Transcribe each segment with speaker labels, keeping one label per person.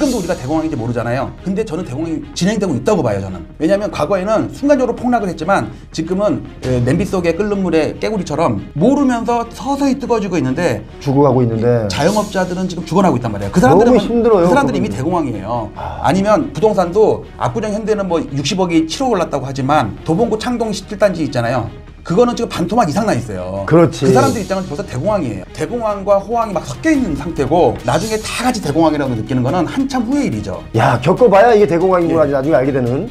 Speaker 1: 지금도 우리가 대공황인지 모르잖아요. 근데 저는 대공황이 진행되고 있다고 봐요, 저는. 왜냐하면 과거에는 순간적으로 폭락을 했지만 지금은 냄비 속에 끓는 물에 깨구리처럼 모르면서 서서히 뜨거워지고 있는데
Speaker 2: 죽어가고 있는데
Speaker 1: 자영업자들은 지금 죽어나고 있단 말이에요. 그 사람들은
Speaker 2: 너무 힘들어요.
Speaker 1: 그 사람들이 이미 대공황이에요. 아니면 부동산도 압구정 현대는 뭐 60억이 7억 올랐다고 하지만 도봉구 창동 17단지 있잖아요. 그거는 지금 반토막 이상 나 있어요.
Speaker 2: 그렇지.
Speaker 1: 그 사람들 입장은 벌써 대공황이에요. 대공황과 호황이 막 섞여 있는 상태고 나중에 다 같이 대공황이라고 느끼는 거는 한참 후의 일이죠.
Speaker 2: 야, 겪어봐야 이게 대공황이구나 나중에 알게 되는.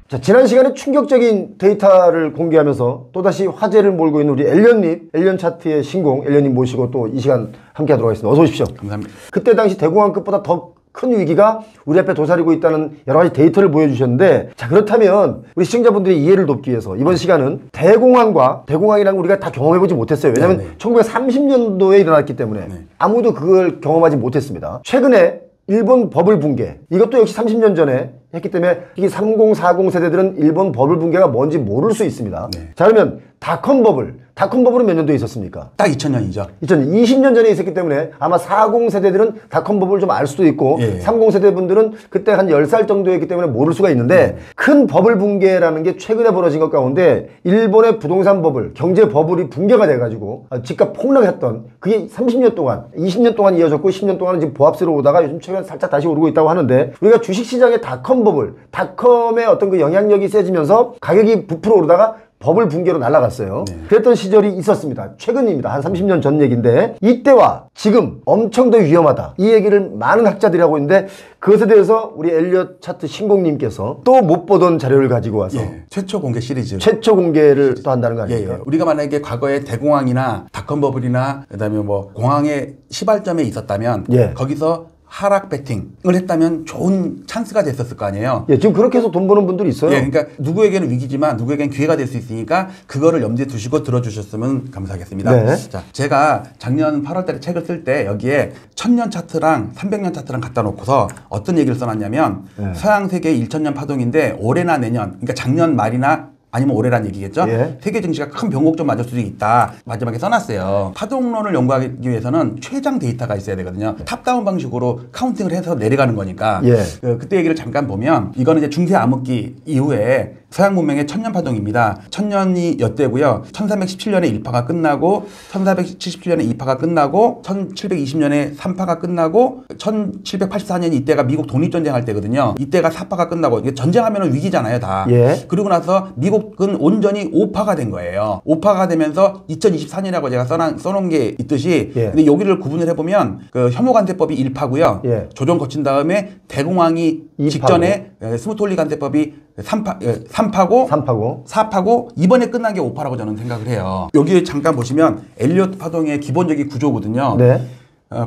Speaker 2: 자, 지난 시간에 충격적인 데이터를 공개하면서 또다시 화제를 몰고 있는 우리 엘련님, 엘련 차트의 신공 엘련님 모시고 또 이 시간 함께 하도록 하겠습니다. 어서 오십시오.
Speaker 1: 감사합니다.
Speaker 2: 그때 당시 대공황급보다 더 큰 위기가 우리 앞에 도사리고 있다는 여러 가지 데이터를 보여주셨는데, 자, 그렇다면 우리 시청자분들의 이해를 돕기 위해서 이번 시간은 대공황이라는 걸 우리가 다 경험해보지 못했어요. 왜냐하면 1930년도에 일어났기 때문에 아무도 그걸 경험하지 못했습니다. 최근에 일본 버블 붕괴, 이것도 역시 30년 전에 했기 때문에 특히 30, 40 세대들은 일본 버블 붕괴가 뭔지 모를 수 있습니다. 자, 그러면 닷컴 버블은 몇 년도에 있었습니까?
Speaker 1: 딱 2000년이죠.
Speaker 2: 2020년 전에 있었기 때문에 아마 40 세대들은 닷컴 버블을 좀 알 수도 있고 30 세대 분들은 그때 한 10살 정도였기 때문에 모를 수가 있는데, 큰 버블 붕괴라는 게 최근에 벌어진 것 가운데 일본의 부동산 버블, 경제 버블이 붕괴가 돼가지고 집값 폭락했던 그게 30년 동안, 20년 동안 이어졌고 10년 동안은 지금 보합세로 오다가 요즘 최근에 살짝 다시 오르고 있다고 하는데, 우리가 주식시장의 닷컴 버블, 닷컴의 어떤 그 영향력이 세지면서 가격이 부풀어 오르다가 버블 붕괴로 날아갔어요. 그랬던 시절이 있었습니다. 최근입니다. 한 30년 전 얘기인데, 이때와 지금 엄청 더 위험하다, 이 얘기를 많은 학자들이 하고 있는데, 그것에 대해서 우리 엘리엇 차트 신공님께서 또 못 보던 자료를 가지고 와서
Speaker 1: 최초 공개 시리즈,
Speaker 2: 최초 공개를 또 한다는 거 아닙니까?
Speaker 1: 우리가 만약에 과거에 대공황이나 닷컴 버블이나 그다음에 뭐 공황의 시발점에 있었다면 거기서 하락 베팅을 했다면 좋은 찬스가 됐었을 거 아니에요.
Speaker 2: 지금 그렇게 해서 돈 버는 분들이 있어요.
Speaker 1: 그러니까 누구에게는 위기지만 누구에게는 기회가 될 수 있으니까 그거를 염두에 두시고 들어주셨으면 감사하겠습니다. 자, 제가 작년 8월달에 책을 쓸 때 여기에 1000년 차트랑 300년 차트랑 갖다 놓고서 어떤 얘기를 써놨냐면 서양 세계의 1000년 파동인데 올해나 내년, 그러니까 작년 말이나 아니면 올해란 얘기겠죠. 세계 증시가 큰 변곡점 맞을 수도 있다, 마지막에 써놨어요. 파동론을 연구하기 위해서는 최장 데이터가 있어야 되거든요. 탑다운 방식으로 카운팅을 해서 내려가는 거니까. 그때 얘기를 잠깐 보면, 이거는 이제 중세 암흑기 이후에 서양 문명의 천년 파동입니다. 1000년이 엿대고요. 1317년에 1파가 끝나고 1477년에 2파가 끝나고 1720년에 3파가 끝나고 1784년 이때가 미국 독립전쟁할 때거든요. 이때가 4파가 끝나고, 이게 전쟁하면 위기잖아요, 다. 그리고 나서 미국은 온전히 5파가 된 거예요. 5파가 되면서 2024년이라고 제가 써놓은 게 있듯이, 근데 여기를 구분을 해보면 그 혐오관세법이 1파고요. 조정 거친 다음에 대공황이 2파고. 직전에 스무톨리 관세법이 3파고 4파고 이번에 끝난 게 5파라고 저는 생각을 해요. 여기 잠깐 보시면 엘리엇 파동의 기본적인 구조거든요.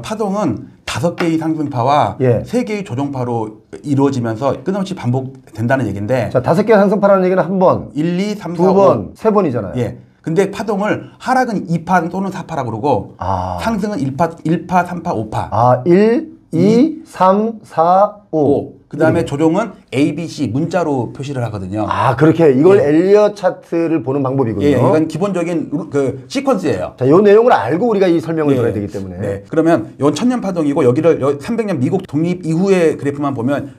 Speaker 1: 파동은 5개의 상승파와 3개의 조정파로 이루어지면서 끊임없이 반복된다는 얘기인데,
Speaker 2: 자, 5개의 상승파라는 얘기는 한 번,
Speaker 1: 1, 2, 3, 4,
Speaker 2: 2번, 3번이잖아요.
Speaker 1: 근데 파동을 하락은 2파 또는 4파라고 그러고 상승은 1파, 3파, 5파. 1,
Speaker 2: 2, 3, 4, 5.
Speaker 1: 그 다음에 조정은 A, B, C 문자로 표시를 하거든요.
Speaker 2: 그렇게 이걸 엘리엇 차트를 보는 방법이군요.
Speaker 1: 이건 기본적인 그 시퀀스예요.
Speaker 2: 자, 이 내용을 알고 우리가 이 설명을 들어야 되기 때문에.
Speaker 1: 그러면 이건 1000년 파동이고, 여기를 300년 미국 독립 이후의 그래프만 보면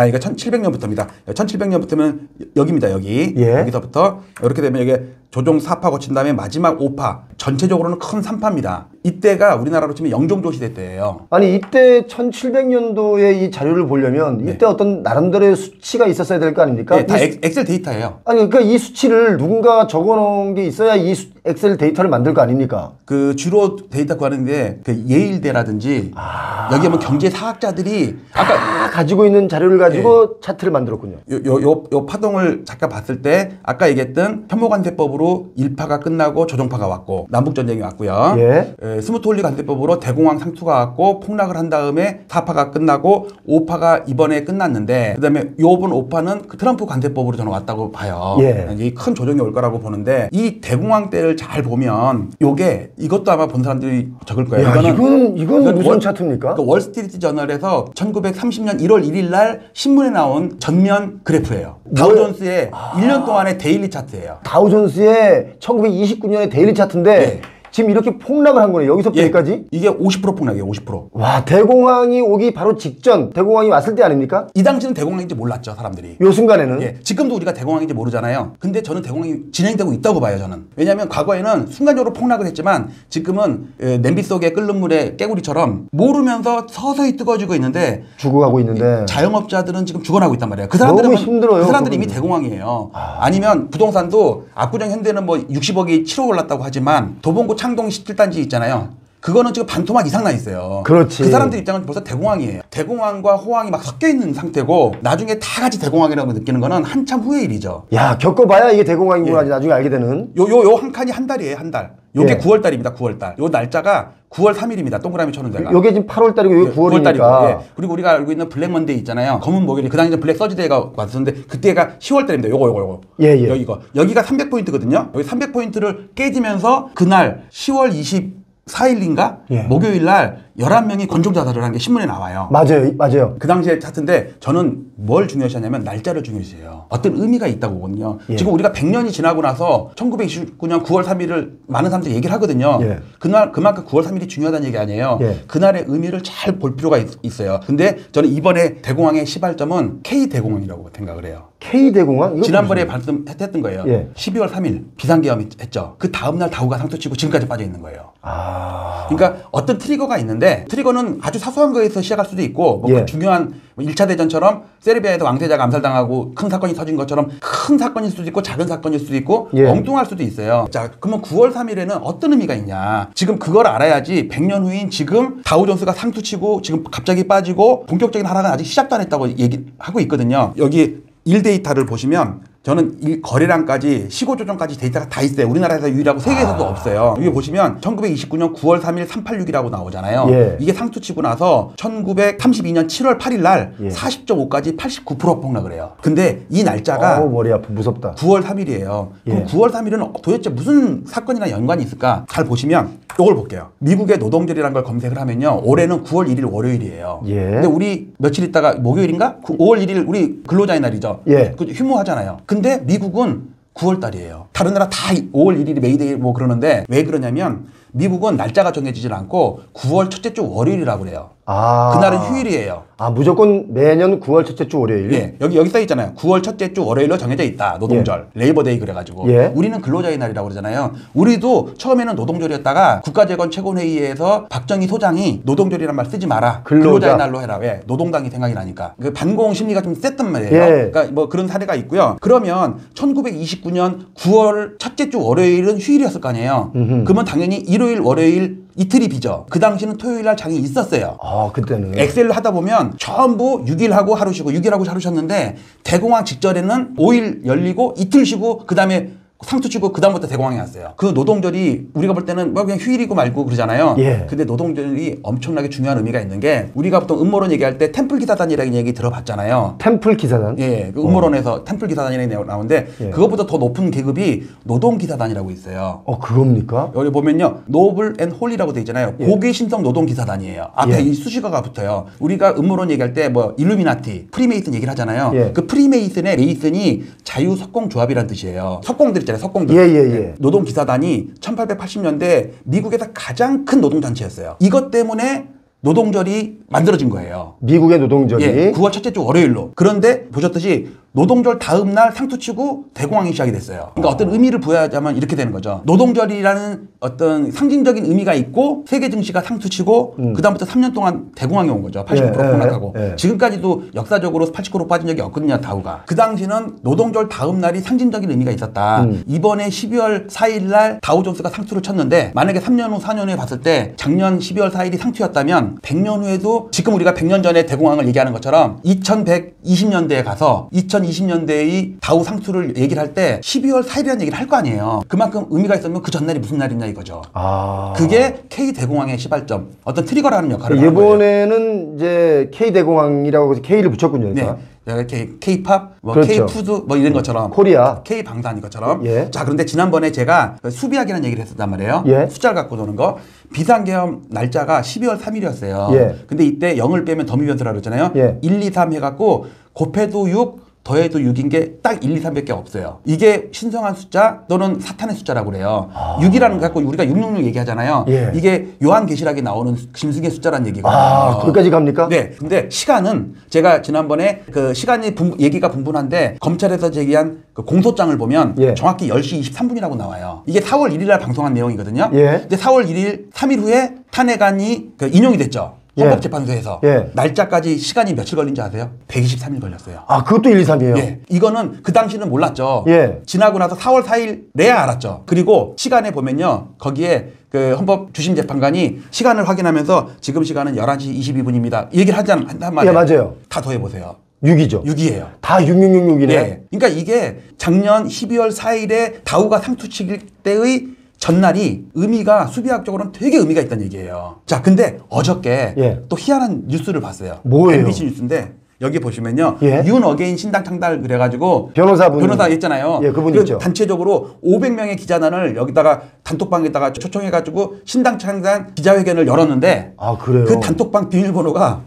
Speaker 1: 이거 1700년부터입니다. 1700년부터면 여기입니다. 여기서부터 이렇게 되면 여기 조종 4파 거친 다음에 마지막 5파, 전체적으로는 큰 3파입니다. 이때가 우리나라로 치면 영종조 시대 때예요.
Speaker 2: 아니, 이때 1700년도에 이 자료를 보려면 이때 어떤 나름대로의 수치가 있었어야 될 거 아닙니까?
Speaker 1: 다 엑셀 데이터예요.
Speaker 2: 아니, 그러니까 이 수치를 누군가 적어놓은 게 있어야 이 엑셀 데이터를 만들 거 아닙니까?
Speaker 1: 그 주로 데이터 구하는데 그 예일대라든지 여기 보면 경제사학자들이 아까
Speaker 2: 가지고 있는 자료를 가지고 차트를 만들었군요.
Speaker 1: 요 파동을 잠깐 봤을 때 아까 얘기했던 혐오관세법으로 1파가 끝나고 조정파가 왔고 남북전쟁이 왔고요. 스무톨리 관세법으로 대공황 상투가 왔고 폭락을 한 다음에 4파가 끝나고 5파가 이번에 끝났는데, 그 다음에 요번 5파는 그 트럼프 관세법으로 저는 왔다고 봐요. 이게 큰 조정이 올 거라고 보는데, 이 대공황 때를 잘 보면 이것도 아마 본 사람들이 적을 거예요.
Speaker 2: 이건 무슨 차트입니까?
Speaker 1: 그 월스트리트 저널에서 1930년 1월 1일 날 신문에 나온 전면 그래프예요. 다우존스의 1년 동안의 데일리 차트예요.
Speaker 2: 다우존스의 1929년의 데일리 차트인데 지금 이렇게 폭락을 한 거네요. 여기서부터 여기까지?
Speaker 1: 이게 50% 폭락이에요. 50%.
Speaker 2: 와, 대공황이 오기 바로 직전, 대공황이 왔을 때 아닙니까?
Speaker 1: 이 당시는 대공황인지 몰랐죠, 사람들이.
Speaker 2: 요 순간에는?
Speaker 1: 예, 지금도 우리가 대공황인지 모르잖아요. 근데 저는 대공황이 진행되고 있다고 봐요, 저는. 왜냐하면 과거에는 순간적으로 폭락을 했지만 지금은 냄비 속에 끓는 물에 깨구리처럼 모르면서 서서히 뜨거워지고 있는데
Speaker 2: 죽어가고 있는데
Speaker 1: 자영업자들은 지금 죽어나고 있단 말이에요. 그 사람들은
Speaker 2: 너무 힘들어요.
Speaker 1: 그 사람들이 이미 대공황이에요. 아니면 부동산도 압구정 현대는 뭐 60억이 7억 올랐다고 하지만 도봉구 창동 17단지 있잖아요. 그거는 지금 반토막 이상 나 있어요.
Speaker 2: 그렇지.
Speaker 1: 그 사람들 입장은 벌써 대공황이에요. 대공황과 호황이 막 섞여 있는 상태고 나중에 다 같이 대공황이라고 느끼는 거는 한참 후의 일이죠.
Speaker 2: 야, 겪어봐야 이게 대공황이구나 나중에 알게 되는.
Speaker 1: 요 한 칸이 한 달이에요, 한 달. 요게
Speaker 2: 예.
Speaker 1: 9월 달입니다, 9월 달. 요 날짜가 9월 3일입니다. 동그라미 쳐놓은 데가.
Speaker 2: 요게 지금 8월 달이고 요게 9월이니까.
Speaker 1: 달이고. 예. 그리고 우리가 알고 있는 블랙 먼데이 있잖아요. 검은 목요일. 그 당시에 블랙 서지데이가 왔었는데 그때가 10월 달입니다. 요거.
Speaker 2: 예, 예.
Speaker 1: 여기가 300포인트거든요. 여기 300포인트를 깨지면서 그날 10월 24일인가?
Speaker 2: 예.
Speaker 1: 목요일 날 11명이 권총 자살을 한 게 신문에 나와요.
Speaker 2: 맞아요.
Speaker 1: 그 당시에 차트인데 저는 뭘 중요시하냐면 날짜를 중요시해요. 어떤 의미가 있다고 보거든요.
Speaker 2: 예.
Speaker 1: 지금 우리가 100년이 지나고 나서 1929년 9월 3일을 많은 사람들이 얘기를 하거든요.
Speaker 2: 예.
Speaker 1: 그날 그만큼 9월 3일이 중요하다는 얘기 아니에요.
Speaker 2: 예.
Speaker 1: 그날의 의미를 잘 볼 필요가 있어요. 근데 저는 이번에 대공황의 시발점은 K대공황이라고 생각을 해요.
Speaker 2: K대공황? 이거
Speaker 1: 지난번에 말씀했던 거예요.
Speaker 2: 예.
Speaker 1: 12월 3일 비상계엄 했죠. 그 다음날 다우가 상투치고 지금까지 빠져 있는 거예요. 그러니까 어떤 트리거가 있는데 트리거는 아주 사소한 거에서 시작할 수도 있고 뭐
Speaker 2: 예.
Speaker 1: 그 중요한 1차 대전처럼 세르비아에서 왕세자가 암살당하고 큰 사건이 터진 것처럼 큰 사건일 수도 있고 작은 사건일 수도 있고
Speaker 2: 예.
Speaker 1: 엉뚱할 수도 있어요. 자, 그러면 9월 3일에는 어떤 의미가 있냐. 지금 그걸 알아야지 100년 후인 지금 다우존스가 상투치고 지금 갑자기 빠지고 본격적인 하락은 아직 시작도 안 했다고 얘기하고 있거든요. 여기 1데이터를 보시면 저는 거래량까지 시고 조정까지 데이터가 다 있어요. 우리나라에서 유일하고 세계에서도 없어요. 여기 보시면 1929년 9월 3일 386이라고 나오잖아요.
Speaker 2: 예.
Speaker 1: 이게 상투 치고 나서 1932년 7월 8일 날 40.5까지 89% 폭락을 해요. 근데 이 날짜가
Speaker 2: 머리 아프 무섭다.
Speaker 1: 9월 3일이에요. 그럼
Speaker 2: 예.
Speaker 1: 9월 3일은 도대체 무슨 사건이나 연관이 있을까? 잘 보시면 이걸 볼게요. 미국의 노동절이라는 걸 검색을 하면요. 올해는 9월 1일 월요일이에요.
Speaker 2: 예.
Speaker 1: 근데 우리 며칠 있다가 목요일인가? 5월 1일 우리 근로자의 날이죠.
Speaker 2: 예.
Speaker 1: 그 휴무하잖아요. 근데 미국은 9월 달이에요. 다른 나라 다 5월 1일이 메이데이 뭐 그러는데 왜 그러냐면 미국은 날짜가 정해지질 않고 9월 첫째 주 월요일이라고 그래요. 그날은 휴일이에요.
Speaker 2: 무조건 매년 9월 첫째 주 월요일?
Speaker 1: 예, 여기 써 있잖아요. 9월 첫째 주 월요일로 정해져 있다. 노동절. 레이버데이 그래가지고.
Speaker 2: 예.
Speaker 1: 우리는 근로자의 날이라고 그러잖아요. 우리도 처음에는 노동절이었다가 국가재건 최고회의에서 박정희 소장이 노동절이란 말 쓰지 마라. 근로자의 날로 해라. 왜? 노동당이 생각이 나니까. 그 반공 심리가 좀 셌단 말이에요.
Speaker 2: 예.
Speaker 1: 그러니까 뭐 그런 사례가 있고요. 그러면 1929년 9월 첫째 주 월요일은 휴일이었을 거 아니에요. 그러면 당연히 일요일, 월요일 이틀이 비죠. 그 당시는 토요일 날 장이 있었어요.
Speaker 2: 그때는.
Speaker 1: 엑셀로 하다 보면 전부 6일하고 하루 쉬고 6일하고 하루 쉬었는데 대공황 직전에는 5일 열리고 이틀 쉬고 그 다음에 상투 치고 그다음부터 대공황이 왔어요. 그 노동절이 우리가 볼 때는 뭐 그냥 휴일이고 말고 그러잖아요.
Speaker 2: 예.
Speaker 1: 근데 노동절이 엄청나게 중요한 의미가 있는 게 우리가 보통 음모론 얘기할 때 템플 기사단이라는 얘기 들어봤잖아요.
Speaker 2: 템플 기사단?
Speaker 1: 예, 그 음모론에서 템플 기사단이라는 얘기 나오는데
Speaker 2: 예.
Speaker 1: 그것보다 더 높은 계급이 노동 기사단이라고 있어요.
Speaker 2: 그겁니까?
Speaker 1: 여기 보면요, 노블 앤 홀리라고 돼 있잖아요.
Speaker 2: 예.
Speaker 1: 고귀 신성 노동 기사단이에요. 앞에
Speaker 2: 예.
Speaker 1: 이 수식어가 붙어요. 우리가 음모론 얘기할 때 뭐 일루미나티, 프리메이슨 얘기를 하잖아요.
Speaker 2: 예.
Speaker 1: 그 프리메이슨의 메이슨이 자유 석공 조합이라는 뜻이에요. 석공들 있잖아요, 석공들.
Speaker 2: 예.
Speaker 1: 노동 기사단이 1880년대 미국에서 가장 큰 노동 단체였어요. 이것 때문에 노동절이 만들어진 거예요.
Speaker 2: 미국의 노동절이.
Speaker 1: 예, 9월 첫째 주 월요일로. 그런데 보셨듯이 노동절 다음 날 상투치고 대공황이 시작이 됐어요. 그러니까 어떤 의미를 부여하자면 이렇게 되는 거죠. 노동절이라는 어떤 상징적인 의미가 있고 세계 증시가 상투치고 그다음부터 3년 동안 대공황이 온 거죠. 89% 폭락하고. 지금까지도 역사적으로 89% 빠진 적이 없거든요, 다우가. 그 당시는 노동절 다음 날이 상징적인 의미가 있었다. 이번에 12월 4일 날 다우존스가 상투를 쳤는데 만약에 3년 후, 4년 후에 봤을 때 작년 12월 4일이 상투였다면 100년 후에도 지금 우리가 100년 전에 대공황을 얘기하는 것처럼 2120년대에 가서 2020년대의 다우 상투를 얘기를 할 때 12월 4일이라는 얘기를 할 거 아니에요. 그만큼 의미가 있었면 그 전날이 무슨 날이냐 이거죠. 그게 K대공황의 시발점, 어떤 트리거라는 역할을 하는 거예요.
Speaker 2: 이번에는 이제 K대공황이라고 해서 K를 붙였군요.
Speaker 1: 네. K-팝, 뭐
Speaker 2: 그렇죠.
Speaker 1: K-푸드 뭐 이런 것처럼
Speaker 2: 코리아,
Speaker 1: K-방산 것처럼.
Speaker 2: 예.
Speaker 1: 자, 그런데 지난번에 제가 수비학이라는 얘기를 했었단 말이에요.
Speaker 2: 예.
Speaker 1: 숫자를 갖고 노는 거. 비상계엄 날짜가 12월 3일이었어요.
Speaker 2: 예.
Speaker 1: 근데 이때 0을 빼면 더미 변수라고 그랬잖아요.
Speaker 2: 예.
Speaker 1: 1, 2, 3 해갖고 곱해도 6, 더해도 6인 게 딱 1, 2, 3밖에 없어요. 이게 신성한 숫자 또는 사탄의 숫자라고 그래요. 6이라는 거 갖고 우리가 666 얘기하잖아요.
Speaker 2: 예.
Speaker 1: 이게 요한계시락에 나오는 짐승의 숫자라는 얘기거든요.
Speaker 2: 아, 거기까지 갑니까?
Speaker 1: 네. 근데 시간은 제가 지난번에 그 시간이 얘기가 분분한데 검찰에서 제기한 그 공소장을 보면
Speaker 2: 예.
Speaker 1: 정확히 10시 23분이라고 나와요. 이게 4월 1일 날 방송한 내용이거든요.
Speaker 2: 예.
Speaker 1: 근데 4월 1일 3일 후에 탄핵안이 그 인용이 됐죠.
Speaker 2: 예.
Speaker 1: 헌법재판소에서.
Speaker 2: 예.
Speaker 1: 날짜까지 시간이 며칠 걸린지 아세요? 123일 걸렸어요.
Speaker 2: 아, 그것도 1, 2, 3이에요?
Speaker 1: 예. 이거는 그 당시는 몰랐죠.
Speaker 2: 예.
Speaker 1: 지나고 나서 4월 4일내야 알았죠. 그리고 시간에 보면요. 거기에 그 헌법 주심 재판관이 시간을 확인하면서 지금 시간은 11시 22분입니다. 얘기를 한단 말이에요.
Speaker 2: 예, 맞아요.
Speaker 1: 다 더해 보세요.
Speaker 2: 6이죠.
Speaker 1: 6이에요.
Speaker 2: 다 6666이네.
Speaker 1: 예. 그러니까 이게 작년 12월 4일에 다우가 상투치길 때의 전날이 의미가 수비학적으로는 되게 의미가 있다는 얘기예요. 자, 근데 어저께
Speaker 2: 예.
Speaker 1: 또 희한한 뉴스를 봤어요.
Speaker 2: 뭐예요?
Speaker 1: MBC 뉴스인데 여기 보시면요.
Speaker 2: 예.
Speaker 1: 윤 어게인 신당 창달 그래가지고
Speaker 2: 변호사분.
Speaker 1: 변호사 있잖아요.
Speaker 2: 예, 그분
Speaker 1: 그
Speaker 2: 있죠.
Speaker 1: 단체적으로 500명의 기자단을 여기다가 단톡방에다가 초청해가지고 신당 창당 기자회견을 열었는데
Speaker 2: 아, 그래요?
Speaker 1: 그 단톡방 비밀번호가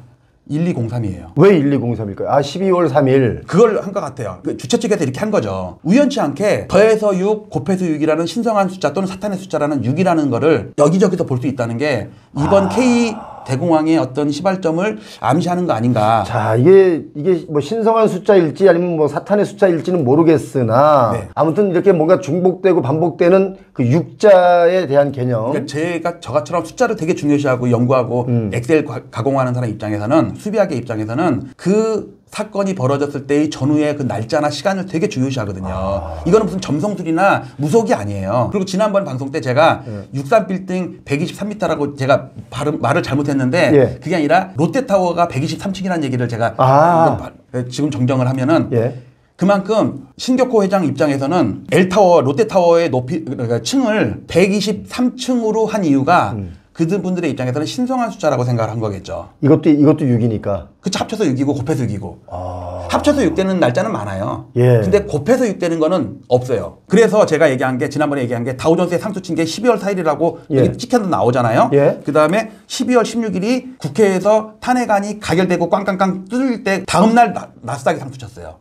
Speaker 1: 1203이에요.
Speaker 2: 왜 1203일까요? 아, 12월 3일.
Speaker 1: 그걸 한 것 같아요. 그 주최 측에서 이렇게 한 거죠. 우연치 않게 더해서 6, 곱해서 6이라는 신성한 숫자 또는 사탄의 숫자라는 6이라는 거를 여기저기서 볼 수 있다는 게 이번 K 대공황의 어떤 시발점을 암시하는 거 아닌가.
Speaker 2: 자, 이게 뭐 신성한 숫자일지 아니면 뭐 사탄의 숫자일지는 모르겠으나
Speaker 1: 네.
Speaker 2: 아무튼 이렇게 뭔가 중복되고 반복되는 그 육자에 대한 개념.
Speaker 1: 그러니까 제가 저같처럼 숫자를 되게 중요시하고 연구하고 엑셀 가공하는 사람 입장에서는 수비학의 입장에서는 그 사건이 벌어졌을 때의 전후의 그 날짜나 시간을 되게 중요시하거든요. 이거는 무슨 점성술이나 무속이 아니에요. 그리고 지난번 방송 때 제가 63빌딩 123m라고 제가 말을 잘못했는데
Speaker 2: 예.
Speaker 1: 그게 아니라 롯데타워가 123층이라는 얘기를 제가 지금 정정을 하면은
Speaker 2: 예.
Speaker 1: 그만큼 신격호 회장 입장에서는 L타워, 롯데타워의 높이, 그러니까 층을 123층으로 한 이유가 그분들의 입장에서는 신성한 숫자라고 생각을 한 거겠죠.
Speaker 2: 이것도 6이니까.
Speaker 1: 그쵸, 합쳐서 6이고 곱해서 6이고. 합쳐서 6 되는 날짜는 많아요.
Speaker 2: 예.
Speaker 1: 근데 곱해서 6 되는 거는 없어요. 그래서 제가 얘기한 게, 지난번에 얘기한 게 다우존스의 상투 친 게 12월 4일이라고
Speaker 2: 예.
Speaker 1: 여기 찍혀서 나오잖아요.
Speaker 2: 예.
Speaker 1: 그 다음에 12월 16일이 국회에서 탄핵안이 가결되고 꽝꽝꽝 뚫릴 때 다음날 나스닥이 상투 쳤어요.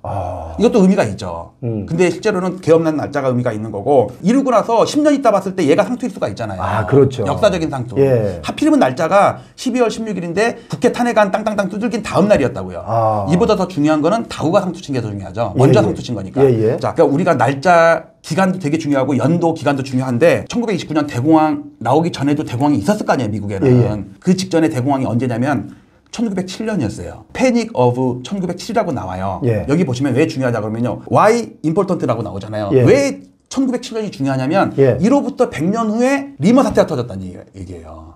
Speaker 1: 이것도 의미가 있죠. 근데 실제로는 개업난 날짜가 의미가 있는 거고, 이루고 나서 10년 있다 봤을 때 얘가 상투일 수가 있잖아요.
Speaker 2: 아, 그렇죠.
Speaker 1: 역사적인 상투.
Speaker 2: 예.
Speaker 1: 하필이면 날짜가 12월 16일인데 국회 탄핵안 땅땅땅 두들긴 다음 날이었다고요. 이보다 더 중요한 거는 다우가 상투 친 게 더 중요하죠. 먼저 상투 친 거니까. 자, 그러니까 우리가 날짜 기간도 되게 중요하고 연도 기간도 중요한데 1929년 대공황 나오기 전에도 대공황이 있었을 거 아니에요, 미국에는. 그 직전에 대공황이 언제냐면 1907년이었어요. 패닉 오브 1907이라고 나와요.
Speaker 2: 예.
Speaker 1: 여기 보시면 왜 중요하다 그러면요. Why important라고 나오잖아요.
Speaker 2: 예.
Speaker 1: 왜 1907년이 중요하냐면
Speaker 2: 예.
Speaker 1: 이로부터 100년 후에 리머 사태가 터졌다는 얘기예요.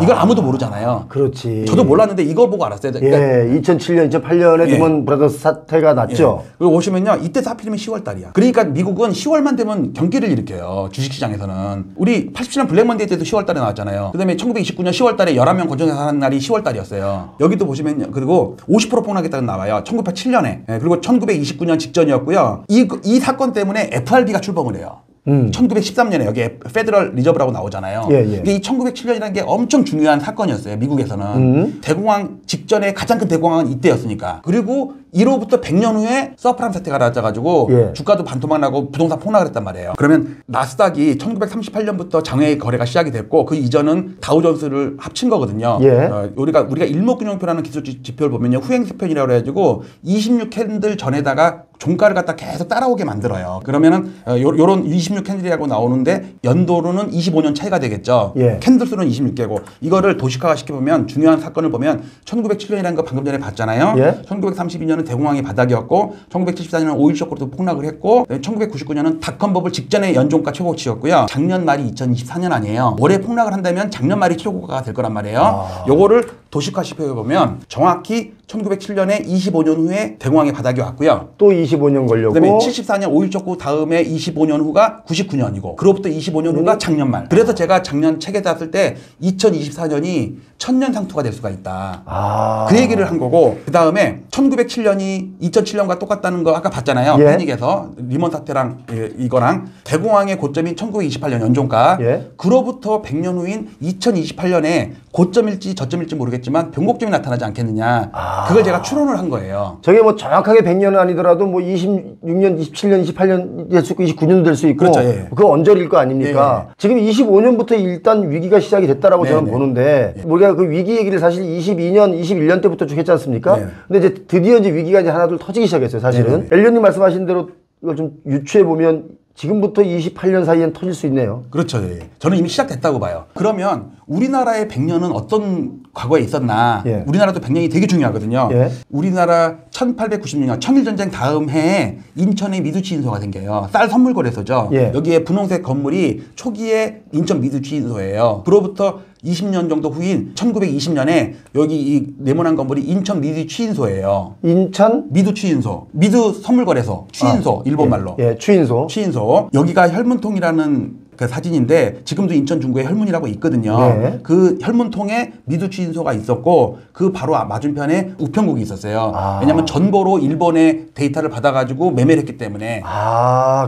Speaker 1: 이걸 아무도 모르잖아요.
Speaker 2: 그렇지.
Speaker 1: 저도 몰랐는데 이걸 보고 알았어요. 그러니까
Speaker 2: 예, 2007년, 2008년에
Speaker 1: 예.
Speaker 2: 리먼 브라더스 사태가 났죠.
Speaker 1: 예. 그리고 보시면요. 이때 하필이면 10월 달이야. 그러니까 미국은 10월만 되면 경기를 일으켜요. 주식시장에서는. 우리 87년 블랙먼데이 때도 10월 달에 나왔잖아요. 그 다음에 1929년 10월 달에 11명 권총에서 하는 날이 10월 달이었어요. 여기도 보시면요. 그리고 50% 폭락했다고 나와요. 1907년에. 예. 그리고 1929년 직전이었고요. 이 사건 때문에 FRB가 출범을 해요. 1913년에 여기 페더럴 리저브라고 나오잖아요.
Speaker 2: 예, 예.
Speaker 1: 근데 이 1907년이라는 게 엄청 중요한 사건이었어요. 미국에서는. 대공황 직전에 가장 큰 대공황은 이때였으니까. 그리고 이로부터 100년 후에 서프라임 사태가 나타가지고
Speaker 2: 예.
Speaker 1: 주가도 반토막 나고 부동산 폭락을 했단 말이에요. 그러면 나스닥이 1938년부터 장외 거래가 시작이 됐고 그 이전은 다우존스를 합친 거거든요.
Speaker 2: 예.
Speaker 1: 우리가 일목균형표라는 기술 지표를 보면요. 후행수편이라고 해가지고 26캔들 전에다가 종가를 갖다 계속 따라오게 만들어요. 그러면은 요런 26캔들이라고 나오는데 연도로는 25년 차이가 되겠죠.
Speaker 2: 예.
Speaker 1: 캔들 수는 26개고 이거를 도식화가 시켜보면 중요한 사건을 보면 1907년이라는 거 방금 전에 봤잖아요.
Speaker 2: 예.
Speaker 1: 1932년은 대공황이 바닥이었고 1974년은 오일 쇼크로 폭락을 했고 1999년은 닷컴버블 직전에 연종가 최고치였고요. 작년 말이 2024년 아니에요. 올해 폭락을 한다면 작년 말이 최고가가 될 거란 말이에요. 요거를 도식화 시켜보면 정확히 1907년에 25년 후에 대공황의 바닥이 왔고요.
Speaker 2: 또 25년 걸렸고.
Speaker 1: 그다음에 74년 오일 쇼크 다음에 25년 후가 99년이고 그로부터 25년 후가 작년 말. 그래서 제가 작년 책에 땄을 때 2024년이 천년 상투가 될 수가 있다. 그 얘기를 한 거고 그다음에 1907년에 1년이 2007년과 똑같다는 거 아까 봤잖아요.
Speaker 2: 예.
Speaker 1: 패닉에서 리먼 사태랑 이거랑 대공황의 고점인 1928년 연종가.
Speaker 2: 예.
Speaker 1: 그로부터 100년 후인 2028년에 고점일지 저점일지 모르겠지만 변곡점이 나타나지 않겠느냐. 그걸 제가 추론을 한 거예요.
Speaker 2: 저게 뭐 정확하게 100년은 아니더라도 뭐 26년, 27년, 28년 될 수 있고 29년도 될 수 있고
Speaker 1: 그렇죠, 예.
Speaker 2: 그거 언저리일 거 아닙니까?
Speaker 1: 예.
Speaker 2: 지금 25년부터 일단 위기가 시작이 됐다라고 저는 보는데 우리가 그 위기 얘기를 사실 22년, 21년 때부터 쭉 했지 않습니까?
Speaker 1: 네.
Speaker 2: 근데 이제 드디어 이제 위기가 이제 하나둘 터지기 시작했어요, 사실은. 엘리언님 말씀하신 대로 이걸 좀 유추해 보면 지금부터 28년 사이엔 터질 수 있네요.
Speaker 1: 그렇죠. 예. 저는 이미 시작됐다고 봐요. 그러면 우리나라의 100년은 어떤 과거에 있었나.
Speaker 2: 예.
Speaker 1: 우리나라도 100년이 되게 중요하거든요.
Speaker 2: 예.
Speaker 1: 우리나라 1896년 청일전쟁 다음 해에 인천에 미두치 인소가 생겨요. 쌀 선물 거래소죠.
Speaker 2: 예.
Speaker 1: 여기에 분홍색 건물이 초기에 인천 미두치 인소예요. 그로부터 20년 정도 후인 1920년에 여기 이 네모난 건물이 인천 미두 취인소예요.
Speaker 2: 인천
Speaker 1: 미두 취인소. 미두 선물거래소. 취인소. 일본말로.
Speaker 2: 예, 취인소.
Speaker 1: 취인소. 여기가 혈문통이라는 그 사진인데 지금도 인천 중구에 혈문이라고 있거든요.
Speaker 2: 네.
Speaker 1: 그 혈문통에 미두 취인소가 있었고 그 바로 맞은편에 우편국이 있었어요. 왜냐하면 전보로 일본의 데이터를 받아가지고 매매를 했기 때문에.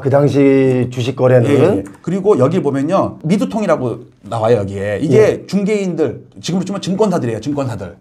Speaker 2: 그 당시 주식 거래는
Speaker 1: 예. 그리고 여기 보면요 미두통이라고 나와요. 여기에 이게 중개인들 지금으로 치면 증권사들이에요. 증권사들.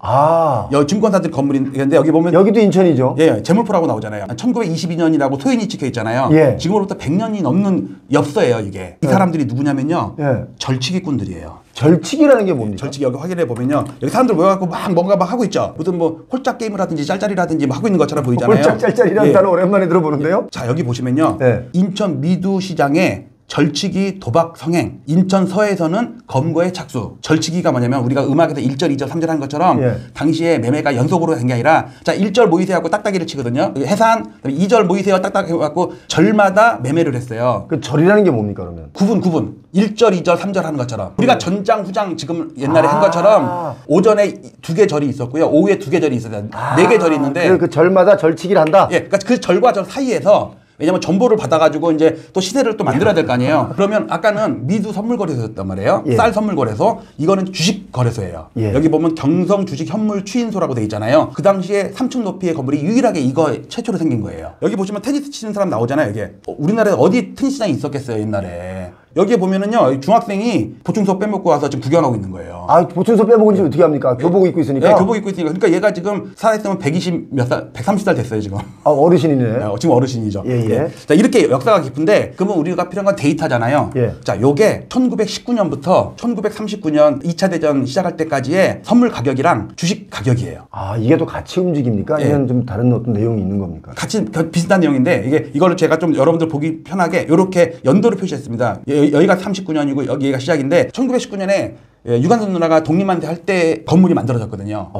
Speaker 1: 여기 증권사들 건물인데 여기 보면
Speaker 2: 여기도 인천이죠.
Speaker 1: 예, 재물포라고 나오잖아요. 1922년이라고 소인이 찍혀 있잖아요.
Speaker 2: 예.
Speaker 1: 지금으로부터 100년이 넘는 엽서예요, 이게. 이 사람들이 누구냐면요.
Speaker 2: 예.
Speaker 1: 절치기꾼들이에요.
Speaker 2: 절치기라는 게 뭡니까?
Speaker 1: 절치기 여기 확인해 보면요. 여기 사람들 모여갖고 막 뭔가 막 하고 있죠. 무슨 뭐 홀짝 게임이라든지 짤짤이라든지 막 하고 있는 것처럼 보이잖아요.
Speaker 2: 홀짝 짤짤이라는
Speaker 1: 예.
Speaker 2: 단어 오랜만에 들어보는데요.
Speaker 1: 자, 여기 보시면요.
Speaker 2: 예.
Speaker 1: 인천 미두시장에 절치기, 도박, 성행, 인천 서에서는 검거에 착수. 절치기가 뭐냐면 우리가 음악에서 1절, 2절, 3절 한 것처럼
Speaker 2: 예.
Speaker 1: 당시에 매매가 연속으로 된 게 아니라 자 1절 모이세요 하고 딱딱이를 치거든요. 해산, 2절 모이세요 딱딱 해갖고 절마다 매매를 했어요.
Speaker 2: 그 절이라는 게 뭡니까 그러면?
Speaker 1: 구분. 1절, 2절, 3절 하는 것처럼. 우리가 전장, 후장 지금 옛날에 한 것처럼 오전에 2개 절이 있었고요. 오후에 2개 절이 있었어요. 4개 절이 있는데
Speaker 2: 그 절마다 절치기를 한다?
Speaker 1: 예, 그러니까 그 절과 절 사이에서 왜냐면 정보를 받아가지고 이제 또 시세를 또 만들어야 될 거 아니에요. 그러면 아까는 미두 선물거래소였단 말이에요.
Speaker 2: 예.
Speaker 1: 쌀 선물거래소. 이거는 주식거래소예요.
Speaker 2: 예.
Speaker 1: 여기 보면 경성 주식 현물 취인소라고 돼 있잖아요. 그 당시에 3층 높이의 건물이 유일하게 이거 최초로 생긴 거예요. 여기 보시면 테니스 치는 사람 나오잖아요. 이게 우리나라에 어디 테니스장이 있었겠어요 옛날에. 여기에 보면은요 중학생이 보충 수업 빼먹고 와서 지금 구경하고 있는 거예요.
Speaker 2: 보충소 빼먹은 지 어떻게 합니까? 교복 입고 있으니까?
Speaker 1: 네, 교복 입고 있으니까. 그러니까 얘가 지금 살아있으면 120 몇 살, 130살 됐어요 지금.
Speaker 2: 어르신이네.
Speaker 1: 지금 어르신이죠.
Speaker 2: 예.
Speaker 1: 예. 자, 이렇게 역사가 깊은데, 그러면 우리가 필요한 건 데이터잖아요.
Speaker 2: 예.
Speaker 1: 자, 요게 1919년부터 1939년 2차 대전 시작할 때까지의 선물 가격이랑 주식 가격이에요.
Speaker 2: 이게 또 같이 움직입니까? 아니면 좀 다른 어떤 내용이 있는 겁니까?
Speaker 1: 같이 비슷한 내용인데, 이거를 제가 좀 여러분들 보기 편하게 이렇게 연도를 표시했습니다. 여기가 39년이고 여기가 시작인데, 1919년에 유관순 누나가 독립만세 할 때 건물이 만들어졌거든요.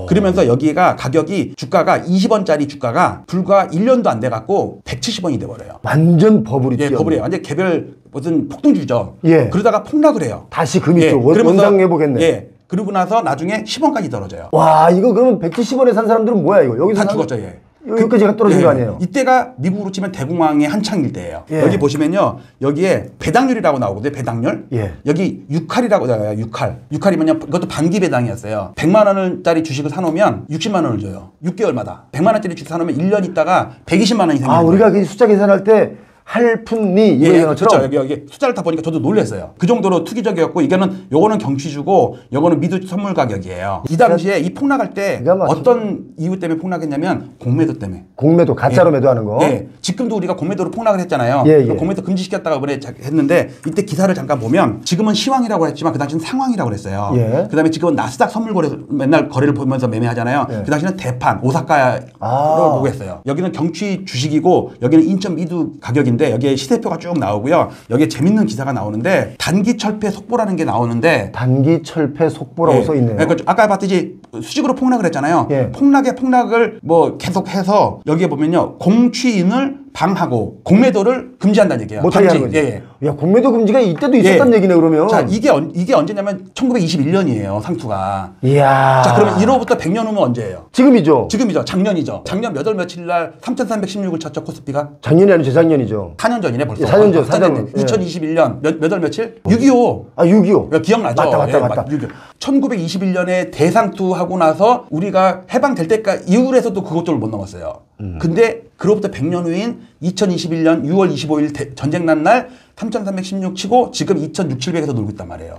Speaker 1: 그러면서 여기가 가격이 주가가 20원짜리 주가가 불과 1년도 안 돼갖고 170원이 돼버려요.
Speaker 2: 완전 버블이
Speaker 1: 예,
Speaker 2: 뛰어.
Speaker 1: 버블이에요. 완전 개별 무슨 폭등주죠.
Speaker 2: 예.
Speaker 1: 그러다가 폭락을 해요.
Speaker 2: 다시 금이
Speaker 1: 예,
Speaker 2: 또
Speaker 1: 그러면서
Speaker 2: 원상회복했네.
Speaker 1: 예. 그러고 나서 나중에 10원까지 떨어져요.
Speaker 2: 와, 이거 그러면 170원에 산 사람들은 뭐야 이거? 여기서
Speaker 1: 다 죽었죠. 예.
Speaker 2: 여기까지가 떨어진 거 아니에요?
Speaker 1: 이때가 미국으로 치면 대공황의 한창일 때예요.
Speaker 2: 예.
Speaker 1: 여기 보시면요. 여기에 배당률이라고 나오거든요. 배당률.
Speaker 2: 예.
Speaker 1: 여기 6할이라고 나와요. 6할. 6할이면요. 그것도 반기 배당이었어요. 100만 원짜리 주식을 사놓으면 60만 원을 줘요. 6개월마다. 100만 원짜리 주식 사놓으면 1년 있다가 120만 원이 생기는 거예요.
Speaker 2: 우리가 그 숫자 계산할 때 할푼니 이거
Speaker 1: 예,
Speaker 2: 것처럼
Speaker 1: 그렇죠. 여기 숫자를 다 보니까 저도 놀랐어요. 그 정도로 투기적이었고 요거는 경취주고 요거는 미두 선물 가격이에요. 이 당시에 이 폭락할 때 어떤 이유 때문에 폭락했냐면 공매도 때문에.
Speaker 2: 공매도 가짜로 매도하는 거.
Speaker 1: 예. 지금도 우리가 공매도로 폭락을 했잖아요.
Speaker 2: 예.
Speaker 1: 공매도 금지시켰다가 이번에 했는데 이때 기사를 잠깐 보면 지금은 시황이라고 했지만 그 당시는 상황이라고 그랬어요.
Speaker 2: 예.
Speaker 1: 그다음에 지금은 나스닥 선물 거래소 맨날 거래를 보면서 매매하잖아요.
Speaker 2: 예.
Speaker 1: 그 당시는 대판 오사카를 보고 했어요. 여기는 경취 주식이고 여기는 인천 미두 가격인데 여기에 시세표가 쭉 나오고요. 여기에 재밌는 기사가 나오는데 단기철폐 속보라는 게 나오는데
Speaker 2: 단기철폐 속보라고 써 있네요.
Speaker 1: 그러니까 아까 봤듯이 수직으로 폭락을 했잖아요.
Speaker 2: 예.
Speaker 1: 폭락을 뭐 계속해서 여기에 보면요. 공취인을 방하고 공매도를 금지한다는 얘기예요.
Speaker 2: 못하게 하는 거지.
Speaker 1: 예.
Speaker 2: 야, 공매도 금지가 이때도 있었단 얘기네 그러면.
Speaker 1: 자, 이게 언제냐면 1921년이에요. 상투가.
Speaker 2: 이야.
Speaker 1: 자, 그러면 1호부터 100년 후면 언제예요?
Speaker 2: 지금이죠.
Speaker 1: 지금이죠. 작년이죠. 작년 몇 월 며칠 날 3,316을 쳤죠. 코스피가.
Speaker 2: 작년이 아니고 재작년이죠.
Speaker 1: 4년 전이네 벌써.
Speaker 2: 4년 전. 4년.
Speaker 1: 2021년 몇 월 며칠? 6.25.
Speaker 2: 6.25.
Speaker 1: 기억나죠?
Speaker 2: 맞다.
Speaker 1: 6.25. 1921년에 대상투하고 나서 우리가 해방될 때까지 이후에서도 그 고점을 못 넘었어요. 근데 그로부터 100년 후인 2021년 6월 25일 전쟁 난 날 3,316 치고 지금 2,600에서 놀고 있단 말이에요.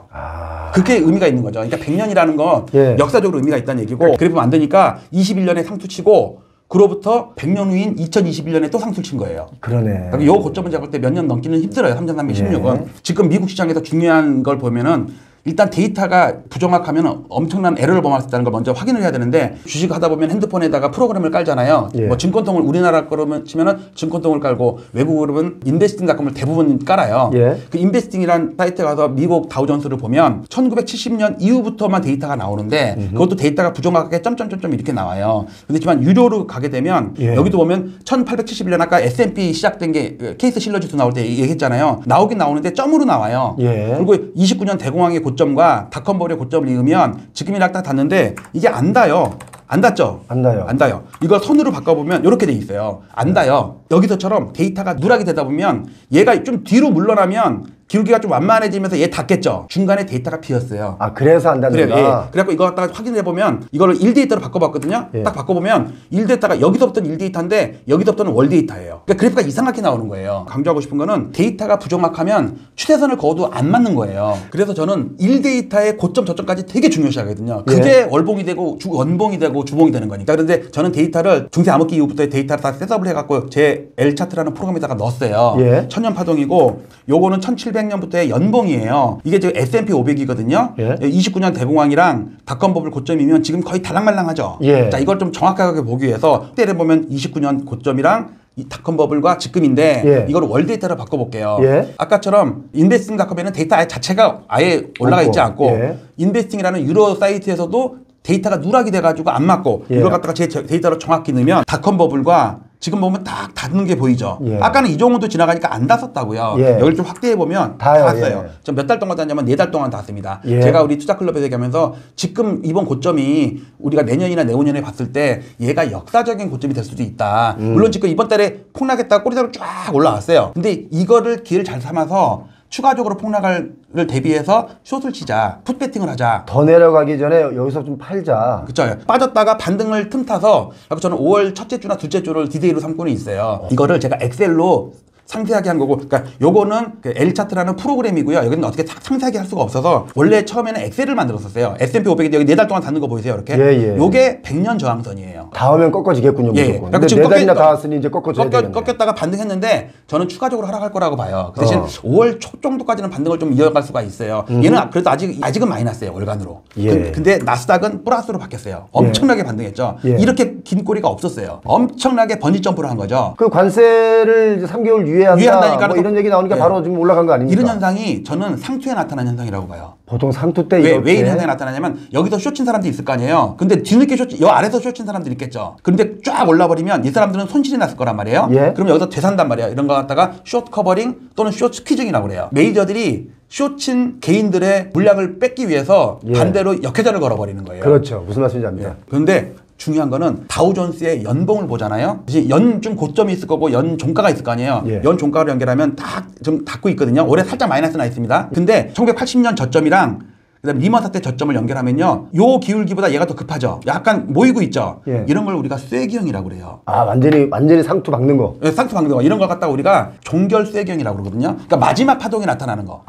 Speaker 1: 그게 의미가 있는 거죠. 그러니까 100년이라는 건 역사적으로 의미가 있다는 얘기고 그래 보면 안 되니까 21년에 상투 치고 그로부터 100년 후인 2021년에 또 상투를 친 거예요.
Speaker 2: 그러네.
Speaker 1: 이 고점을 잡을 때 몇 년 넘기는 힘들어요. 3,316은. 지금 미국 시장에서 중요한 걸 보면은 일단 데이터가 부정확하면 엄청난 에러를 범할 수 있다는 걸 먼저 확인을 해야 되는데 주식 하다 보면 핸드폰에다가 프로그램을 깔잖아요. 뭐 증권통을 우리나라 거로 치면은 증권통을 깔고 외국으로는 인베스팅닷컴을 대부분 깔아요. 그 인베스팅이란 사이트에 가서 미국 다우존스를 보면 1970년 이후부터만 데이터가 나오는데 그것도 데이터가 부정확하게 점점점점 이렇게 나와요. 그렇지만 유료로 가게 되면 여기도 보면 1871년 아까 S&P 시작된 게 케이스 실러지수 나올 때 얘기했잖아요. 나오긴 나오는데 점으로 나와요. 그리고 29년 대공황의 고점과 닷컴버블의 고점을 이으면 지금이랑 딱 닿는데 이게 안 닿아요. 안 닿죠?
Speaker 2: 안 닿아요.
Speaker 1: 안 닿아요. 이걸 선으로 바꿔보면 이렇게 돼 있어요. 안 닿아요. 여기서처럼 데이터가 누락이 되다 보면 얘가 좀 뒤로 물러나면 기울기가 좀 완만해지면서 얘 닿겠죠. 중간에 데이터가 비었어요.
Speaker 2: 아 그래서 안 닿는다.
Speaker 1: 그래요. 그래갖고 이거 갖다가 확인해 보면 이거를 1데이터로 바꿔봤거든요. 딱 바꿔보면 1데이터가 여기서부터는 1데이터인데 여기서부터는 월데이터예요. 그러니까 그래프가 이상하게 나오는 거예요. 강조하고 싶은 거는 데이터가 부정확하면 추세선을 그어도 안 맞는 거예요. 그래서 저는 1데이터의 고점 저점까지 되게 중요시하거든요. 그게 월봉이 되고 원봉이 되고 주봉이 되는 거니까. 그런데 저는 데이터를 중세 암흑기 이후부터 데이터를 다 셋업을 해갖고 제 L차트라는 프로그램에다가 넣었어요. 천년파동이고 요거는 1700년부터의 연봉이에요. 이게 지금 S&P 500이거든요. 29년 대공황이랑 닷컴버블 고점이면 지금 거의 달랑말랑하죠. 자, 이걸 좀 정확하게 보기 위해서 때를 보면 29년 고점이랑 이 닷컴버블과 지금인데 이걸 월데이터로 바꿔볼게요. 아까처럼 인베스팅닷컴에는 데이터 자체가 아예 올라가 있지 않고 인베스팅이라는 유료 사이트에서도 데이터가 누락이 돼가지고 안 맞고 이걸 갖다가 제 데이터로 정확히 넣으면 닷컴버블과 지금 보면 딱 닿는 게 보이죠. 아까는 이 정도 지나가니까 안 닿았다고요. 여기를 좀 확대해 보면 닿았어요. 전 몇 달 동안 닿냐면 4달 동안 닿았습니다. 제가 우리 투자클럽에 얘기하면서 지금 이번 고점이 우리가 내년이나 내후년에 봤을 때 얘가 역사적인 고점이 될 수도 있다. 물론 지금 이번 달에 폭락했다가 꼬리다로 쫙 올라왔어요. 근데 이거를 기회를 잘 삼아서 추가적으로 폭락을 대비해서 숏을 치자, 풋배팅을 하자.
Speaker 2: 더 내려가기 전에 여기서 좀 팔자.
Speaker 1: 그렇죠. 빠졌다가 반등을 틈타서 저는 5월 첫째 주나 둘째 주를 디데이로 삼고는 있어요. 이거를 제가 엑셀로 상세하게 한 거고, 그러니까 요거는 그 L차트라는 프로그램이고요. 여기는 어떻게 상세하게 할 수가 없어서 원래 처음에는 엑셀을 만들었었어요. S&P 500이 여기 4달 동안 닿는 거 보이세요, 이렇게? 요게 100년 저항선이에요.
Speaker 2: 닿으면 꺾어지겠군요, 무조건. 근데
Speaker 1: 지금
Speaker 2: 4달이나 닿았으니 이제 꺾어져야 되겠네.
Speaker 1: 꺾였다가 반등했는데 저는 추가적으로 하락할 거라고 봐요. 그 대신 5월 초 정도까지는 반등을 좀 이어갈 수가 있어요. 얘는 그래도 아직은 마이너스예요, 월간으로. 근데 나스닥은 플러스로 바뀌었어요. 엄청나게 반등했죠. 이렇게 긴 꼬리가 없었어요. 엄청나게 번지 점프를 한 거죠.
Speaker 2: 그 관세를 이제 3개월 유예한다니까 뭐 이런 얘기 나오니까 바로 지금 올라간 거 아닙니까?
Speaker 1: 이런 현상이 저는 상투에 나타난 현상이라고 봐요.
Speaker 2: 보통 상투 때
Speaker 1: 왜 이런 현상이 나타나냐면 여기서 숏친 사람들이 있을 거 아니에요. 근데 뒤늦게 요 아래서 숏친 사람들이 있겠죠. 그런데 쫙 올라버리면 이 사람들은 손실이 났을 거란 말이에요. 그럼 여기서 되산단 말이에요. 이런 거 갖다가 숏 커버링 또는 숏 스퀴징이라고 그래요. 메이저들이 숏친 개인들의 물량을 뺏기 위해서 반대로 역회전을 걸어버리는 거예요.
Speaker 2: 그렇죠. 무슨 말씀인지 압니다.
Speaker 1: 그런데 중요한 거는 다우존스의 연봉을 보잖아요. 연중 고점이 있을 거고 연 종가가 있을 거 아니에요. 연 종가로 연결하면 다 좀 닿고 있거든요. 올해 살짝 마이너스 나 있습니다. 근데 1980년 저점이랑 그다음에 리먼 사태 저점을 연결하면요, 요 기울기보다 얘가 더 급하죠. 약간 모이고 있죠. 이런 걸 우리가 쇠기형이라고 그래요.
Speaker 2: 아, 완전히 상투 박는 거.
Speaker 1: 상투 박는 거. 이런 걸 갖다가 우리가 종결 쇠기형이라고 그러거든요. 그러니까 마지막 파동이 나타나는 거.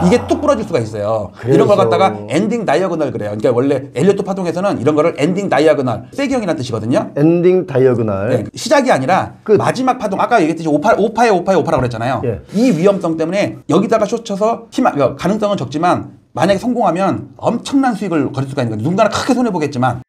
Speaker 1: 이게 뚝 부러질 수가 있어요. 이런 걸 갖다가 엔딩 다이어고널 그래요. 그러니까 원래 엘리어트 파동에서는 이런 거를 엔딩 다이어고널, 쇠기형이라는 뜻이거든요.
Speaker 2: 엔딩 다이어고널.
Speaker 1: 시작이 아니라 마지막 파동. 아까 얘기했듯이 5파라고 그랬잖아요. 이 위험성 때문에 여기다가 숏 쳐서 가능성은 적지만 만약에 성공하면 엄청난 수익을 거둘 수가 있는 거예요. 누군가는 크게 손해보겠지만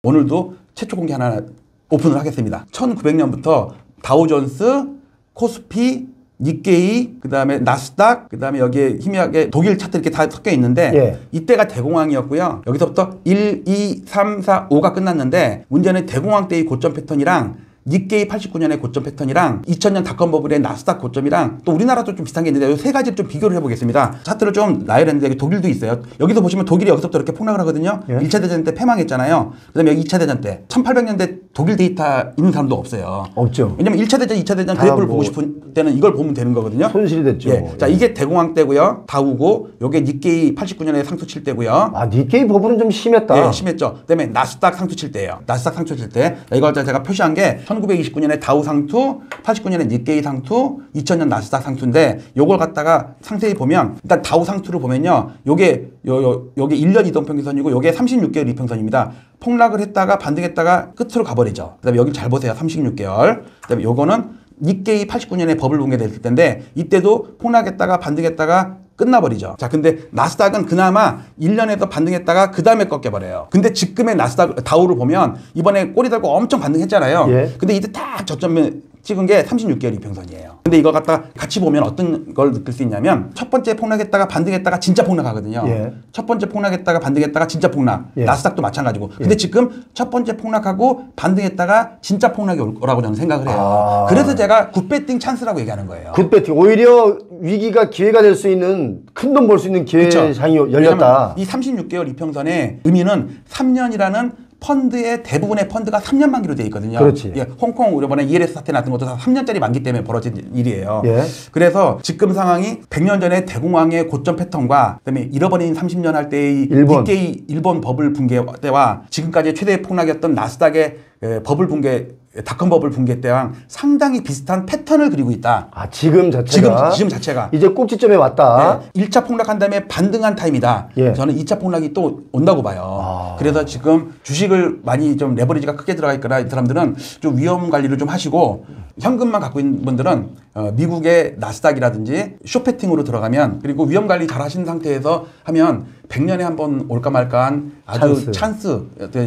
Speaker 1: 오늘도 최초 공개 하나 오픈을 하겠습니다. 1900년부터 다우존스, 코스피, 니케이, 그 다음에 나스닥, 그 다음에 여기에 희미하게 독일 차트 이렇게 다 섞여 있는데 이때가 대공황이었고요. 여기서부터 1, 2, 3, 4, 5가 끝났는데 문제는 대공황 때의 고점 패턴이랑 니케이 89년의 고점 패턴이랑 2000년 닷컴 버블의 나스닥 고점이랑 또 우리나라도 좀 비슷한 게 있는데 이 세 가지를 좀 비교를 해보겠습니다. 차트를 좀 나열했는데 여기 독일도 있어요. 여기서 보시면 독일이 여기서부터 이렇게 폭락을 하거든요.
Speaker 2: 예.
Speaker 1: 1차 대전 때 패망했잖아요. 그다음에 여기 2차 대전 때 1800년대 독일 데이터 있는 사람도 없어요.
Speaker 2: 없죠.
Speaker 1: 왜냐면 1차 대전, 2차 대전 그래프를 보고 싶은 때는 이걸 보면 되는 거거든요.
Speaker 2: 손실이 됐죠.
Speaker 1: 예. 자, 이게 대공황 때고요. 다우고 요게 니케이 89년에 상투 칠 때고요.
Speaker 2: 아, 니케이 버블은 좀 심했다.
Speaker 1: 예, 심했죠. 그다음에 나스닥 상투 칠 때예요. 나스닥 상투 칠 때. 이걸 제가 표시한 게 1929년에 다우 상투, 89년에 니케이 상투, 2000년 나스닥 상투인데 요걸 갖다가 상세히 보면 일단 다우 상투를 보면요. 요게 1년 이동 평균선이고 요게 36개월 이평선입니다. 폭락을 했다가 반등했다가 끝으로 가버리죠. 그다음에 여기 잘 보세요. 36개월. 그다음에 요거는 니케이 89년에 버블 붕괴됐을 텐데 이때도 폭락했다가 반등했다가 끝나버리죠. 자, 근데 나스닥은 그나마 1년에서 반등했다가 그 다음에 꺾여버려요. 근데 지금의 나스닥 다우를 보면 이번에 꼬리 달고 엄청 반등했잖아요.
Speaker 2: 예.
Speaker 1: 근데 이때 딱 저점에 찍은 게 36개월 이평선이에요. 근데 이거 갖다 같이 보면 어떤 걸 느낄 수 있냐면 첫 번째 폭락했다가 반등했다가 진짜 폭락하거든요.
Speaker 2: 예.
Speaker 1: 첫 번째 폭락했다가 반등했다가 진짜 폭락.
Speaker 2: 예.
Speaker 1: 나스닥도 마찬가지고. 근데 지금 첫 번째 폭락하고 반등했다가 진짜 폭락이 올 거라고 저는 생각을 해요. 그래서 제가 굿배팅 찬스라고 얘기하는 거예요.
Speaker 2: 굿배팅. 오히려 위기가 기회가 될 수 있는 큰 돈 벌 수 있는 기회장이 열렸다.
Speaker 1: 이 36개월 이평선의 의미는 3년이라는 펀드의 대부분의 펀드가 3년 만기로 되어 있거든요.
Speaker 2: 그렇지.
Speaker 1: 예, 홍콩 이번에 ELS 사태 났던 것도 다 3년짜리 만기 때문에 벌어진 일이에요.
Speaker 2: 예.
Speaker 1: 그래서 지금 상황이 100년 전의 대공황의 고점 패턴과 그다음에 잃어버린 30년 할 때의
Speaker 2: 일본.
Speaker 1: 니케이 일본 버블 붕괴 때와 지금까지 최대 폭락이었던 나스닥의 버블 붕괴 닷컴 버블 붕괴 때랑 상당히 비슷한 패턴을 그리고 있다.
Speaker 2: 아, 지금 자체가.
Speaker 1: 지금 자체가.
Speaker 2: 이제 꼭지점에 왔다.
Speaker 1: 네, 1차 폭락한 다음에 반등한 타임이다.
Speaker 2: 예.
Speaker 1: 저는 2차 폭락이 또 온다고 봐요. 그래서 지금 주식을 많이 좀 레버리지가 크게 들어가 있거나 이 사람들은 좀 위험 관리를 좀 하시고 현금만 갖고 있는 분들은 미국의 나스닥이라든지 숏배팅으로 들어가면 그리고 위험 관리 잘 하신 상태에서 하면 100년에 한 번 올까 말까한 아주 찬스,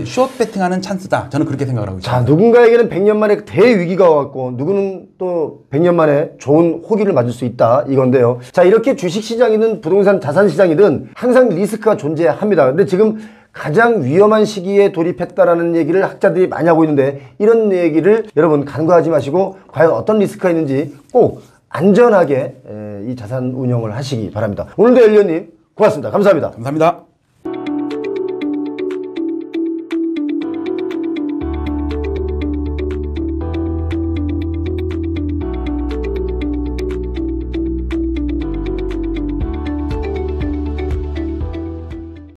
Speaker 1: 숏배팅하는 찬스다. 저는 그렇게 생각을 하고 있습니다.
Speaker 2: 자, 누군가에게는 100년 만에 대위기가 왔고 누구는 또 100년 만에 좋은 호기를 맞을 수 있다 이건데요. 자, 이렇게 주식시장이든 부동산 자산시장이든 항상 리스크가 존재합니다. 근데 지금 가장 위험한 시기에 돌입했다라는 얘기를 학자들이 많이 하고 있는데 이런 얘기를 여러분 간과하지 마시고 과연 어떤 리스크가 있는지 꼭 안전하게 이 자산 운용을 하시기 바랍니다. 오늘도 엘리언님 고맙습니다. 감사합니다.
Speaker 1: 감사합니다.